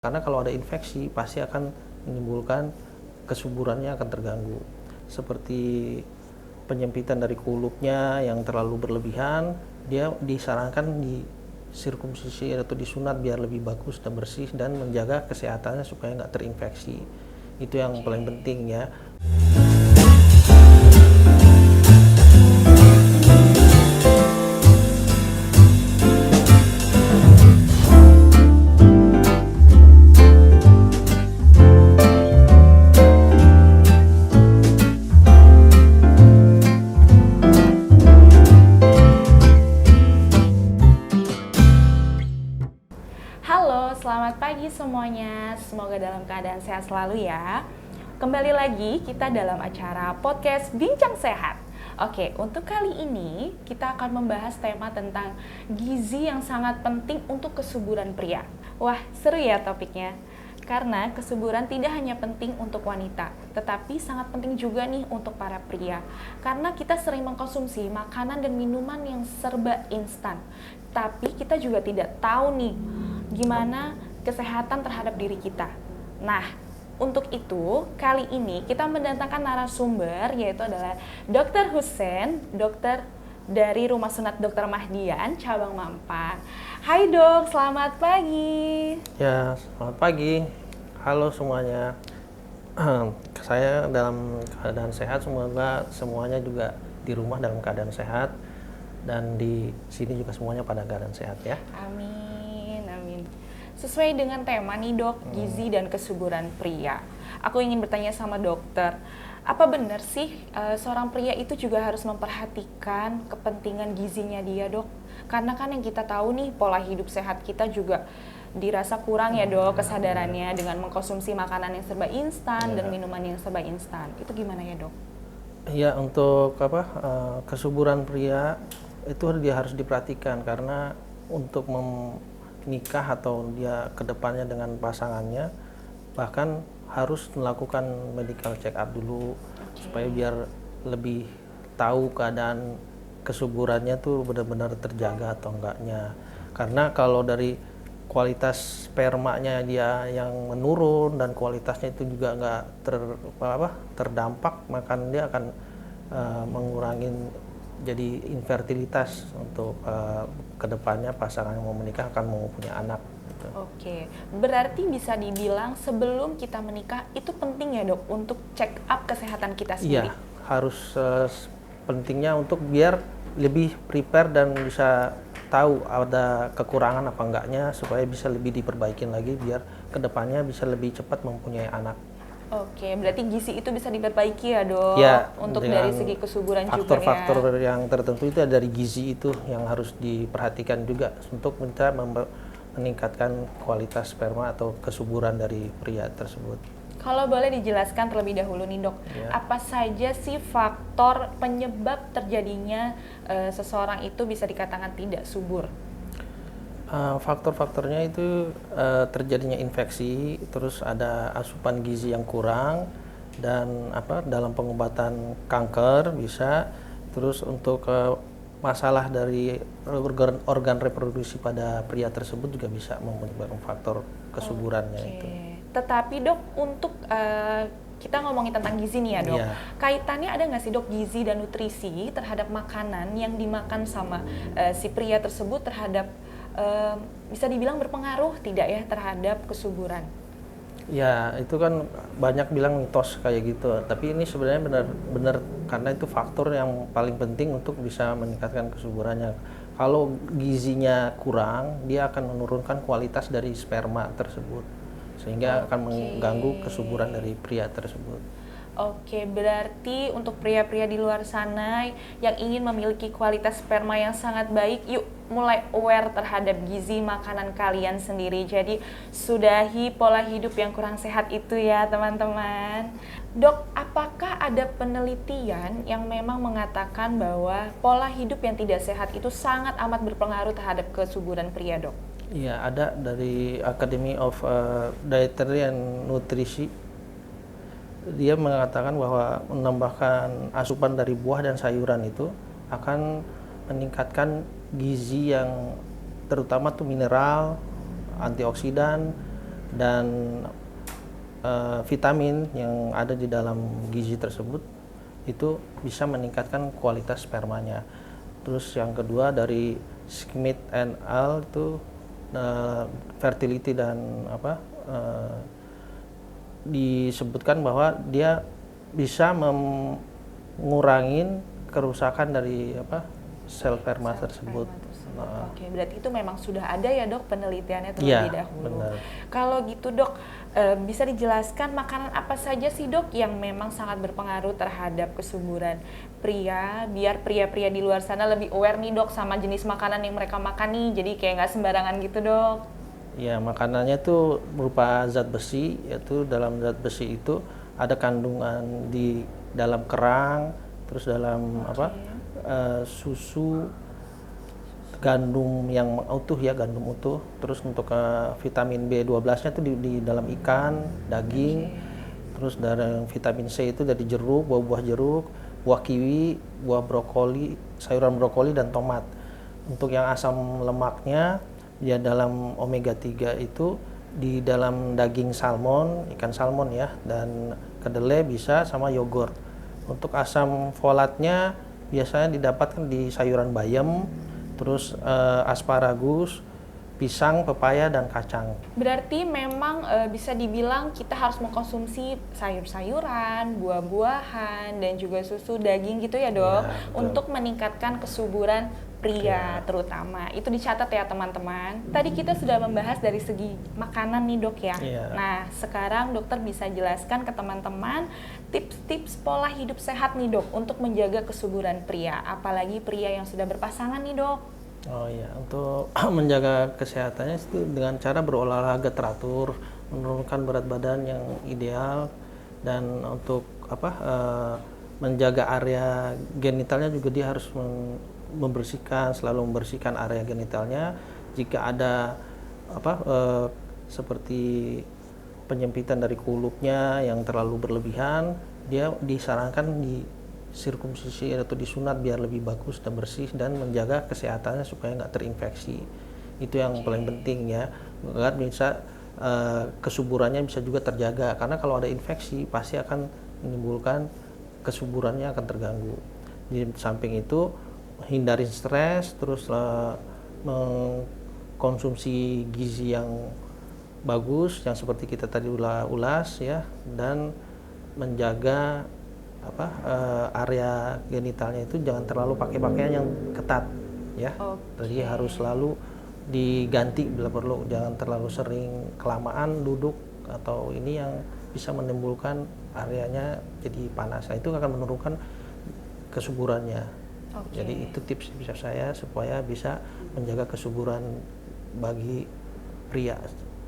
Karena kalau ada infeksi pasti akan menimbulkan kesuburannya akan terganggu. Seperti penyempitan dari kulupnya yang terlalu berlebihan, dia disarankan di sirkumsisi atau disunat biar lebih bagus dan bersih dan menjaga kesehatannya supaya nggak terinfeksi. Itu yang paling penting ya. Halo, selamat pagi semuanya. Semoga dalam keadaan sehat selalu ya. Kembali lagi kita dalam acara podcast Bincang Sehat. Oke, untuk kali ini kita akan membahas tema tentang gizi yang sangat penting untuk kesuburan pria. Wah, seru ya topiknya. Karena kesuburan tidak hanya penting untuk wanita, tetapi sangat penting juga nih untuk para pria. Karena kita sering mengkonsumsi makanan dan minuman yang serba instan. Tapi kita juga tidak tahu nih gimana kesehatan terhadap diri kita. Nah, untuk itu kali ini kita mendatangkan narasumber yaitu adalah Dr. Hussein, dokter dari Rumah Sunat Dr. Mahdian, Cabang Mampang. Hai dok, selamat pagi. Ya, selamat pagi. Halo semuanya. Saya dalam keadaan sehat, semoga semuanya juga di rumah dalam keadaan sehat dan di sini juga semuanya pada keadaan sehat ya. Amin, amin. Sesuai dengan tema nih dok, gizi dan kesuburan pria. Aku ingin bertanya sama dokter, apa benar sih seorang pria itu juga harus memperhatikan kepentingan gizinya dia dok? Karena kan yang kita tahu nih pola hidup sehat kita juga dirasa kurang ya dok kesadarannya dengan mengkonsumsi makanan yang serba instan dan minuman yang serba instan. Itu gimana ya dok? Ya, untuk kesuburan pria itu dia harus diperhatikan karena untuk menikah atau dia kedepannya dengan pasangannya bahkan harus melakukan medical check up dulu supaya biar lebih tahu keadaan kesuburannya tuh benar-benar terjaga atau enggaknya. Karena kalau dari kualitas spermanya dia yang menurun dan kualitasnya itu juga nggak terdampak, maka dia akan mengurangi jadi infertilitas untuk kedepannya pasangan yang mau menikah akan mau punya anak. Gitu. Oke, berarti bisa dibilang sebelum kita menikah itu penting ya dok untuk check up kesehatan kita sendiri? Iya, harus pentingnya untuk biar lebih prepare dan bisa tahu ada kekurangan apa enggaknya supaya bisa lebih diperbaikin lagi biar kedepannya bisa lebih cepat mempunyai anak. Oke, berarti gizi itu bisa diperbaiki ya dok, Ya, untuk dari segi kesuburan juga ya. faktor-faktor yang tertentu itu dari gizi itu yang harus diperhatikan juga untuk bisa meningkatkan kualitas sperma atau kesuburan dari pria tersebut. Kalau boleh dijelaskan terlebih dahulu nih dok, apa saja sih faktor penyebab terjadinya seseorang itu bisa dikatakan tidak subur? Faktor-faktornya itu terjadinya infeksi, terus ada asupan gizi yang kurang, dan dalam pengobatan kanker bisa, terus untuk masalah dari organ reproduksi pada pria tersebut juga bisa menyebabkan faktor kesuburannya itu. Tetapi dok, untuk kita ngomongin tentang gizi nih ya dok, kaitannya ada nggak sih dok gizi dan nutrisi terhadap makanan yang dimakan sama si pria tersebut terhadap bisa dibilang berpengaruh tidak ya terhadap kesuburan? Ya, itu kan banyak bilang mitos kayak gitu, tapi ini sebenarnya benar-benar karena itu faktor yang paling penting untuk bisa meningkatkan kesuburannya. Kalau gizinya kurang, dia akan menurunkan kualitas dari sperma tersebut, sehingga akan mengganggu kesuburan dari pria tersebut. Oke, berarti untuk pria-pria di luar sana yang ingin memiliki kualitas sperma yang sangat baik, yuk mulai aware terhadap gizi makanan kalian sendiri. Jadi sudahi pola hidup yang kurang sehat itu ya teman-teman. Dok, apakah ada penelitian yang memang mengatakan bahwa pola hidup yang tidak sehat itu sangat amat berpengaruh terhadap kesuburan pria dok? Iya, ada dari Academy of Dietary and Nutrition. Dia mengatakan bahwa menambahkan asupan dari buah dan sayuran itu akan meningkatkan gizi yang terutama tuh mineral, antioksidan, dan vitamin yang ada di dalam gizi tersebut itu bisa meningkatkan kualitas spermanya. Terus yang kedua dari Smith and Al itu fertility dan disebutkan bahwa dia bisa mengurangi kerusakan dari sel sperma tersebut. Oke, berarti itu memang sudah ada ya dok penelitiannya Iya, terlebih dahulu. benar. Kalau gitu dok, bisa dijelaskan makanan apa saja sih dok yang memang sangat berpengaruh terhadap kesuburan pria, biar pria-pria di luar sana lebih aware nih dok sama jenis makanan yang mereka makan nih, jadi kayak nggak sembarangan gitu dok. Ya, makanannya itu berupa zat besi, yaitu dalam zat besi itu ada kandungan di dalam kerang, terus dalam susu, gandum yang utuh ya, gandum utuh. Terus untuk vitamin B12-nya itu di dalam ikan, daging. Terus dari vitamin C itu dari jeruk, buah-buah jeruk, buah kiwi, buah brokoli, sayuran brokoli dan tomat. Untuk yang asam lemaknya ya dalam omega 3 itu di dalam daging salmon, ikan salmon ya, dan kedelai bisa sama yogurt. Untuk asam folatnya biasanya didapatkan di sayuran bayam, terus asparagus, pisang, pepaya, dan kacang. Berarti memang bisa dibilang kita harus mengkonsumsi sayur-sayuran, buah-buahan, dan juga susu, daging gitu ya dok, Ya, untuk meningkatkan kesuburan pria terutama. Itu dicatat ya teman-teman. Tadi kita sudah membahas dari segi makanan nih dok ya. Iya. Nah sekarang dokter bisa jelaskan ke teman-teman tips-tips pola hidup sehat nih dok untuk menjaga kesuburan pria, apalagi pria yang sudah berpasangan nih dok. Oh iya, untuk menjaga kesehatannya itu dengan cara berolahraga teratur, menurunkan berat badan yang ideal, dan untuk menjaga area genitalnya juga dia harus selalu membersihkan area genitalnya. Jika ada seperti penyempitan dari kulupnya yang terlalu berlebihan, dia disarankan di sirkumsisi atau disunat biar lebih bagus dan bersih dan menjaga kesehatannya supaya nggak terinfeksi. Itu yang paling penting ya, agar bisa kesuburannya bisa juga terjaga, karena kalau ada infeksi pasti akan menimbulkan kesuburannya akan terganggu. Di samping itu hindari stres, terus mengkonsumsi gizi yang bagus yang seperti kita tadi ulas ya, dan menjaga area genitalnya itu jangan terlalu pakai pakaian yang ketat ya. Jadi harus selalu diganti bila perlu, jangan terlalu sering kelamaan duduk atau ini yang bisa menimbulkan areanya jadi panas. Nah, itu akan menurunkan kesuburannya. Jadi itu tips bisa saya supaya bisa menjaga kesuburan bagi pria.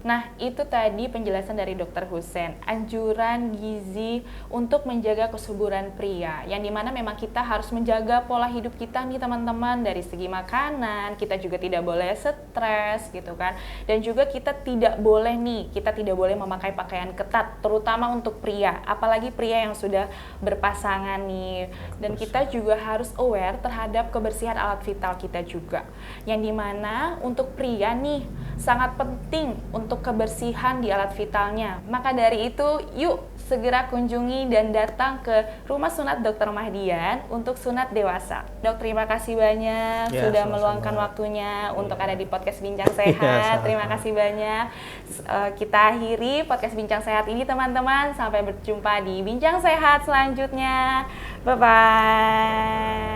Nah, itu tadi penjelasan dari Dr. Hussein, anjuran gizi untuk menjaga kesuburan pria, yang dimana memang kita harus menjaga pola hidup kita nih teman-teman, dari segi makanan, kita juga tidak boleh stres gitu kan, dan juga kita tidak boleh memakai pakaian ketat, terutama untuk pria, apalagi pria yang sudah berpasangan nih, dan kita juga harus aware terhadap kebersihan alat vital kita juga, yang dimana untuk pria nih, sangat penting untuk kebersihan di alat vitalnya. Maka dari itu, yuk segera kunjungi dan datang ke Rumah Sunat Dr. Mahdian untuk sunat dewasa. Dok, terima kasih banyak sudah meluangkan waktunya untuk ada di podcast Bincang Sehat. Terima kasih banyak. Kita akhiri podcast Bincang Sehat ini teman-teman. Sampai berjumpa di Bincang Sehat selanjutnya. Bye-bye.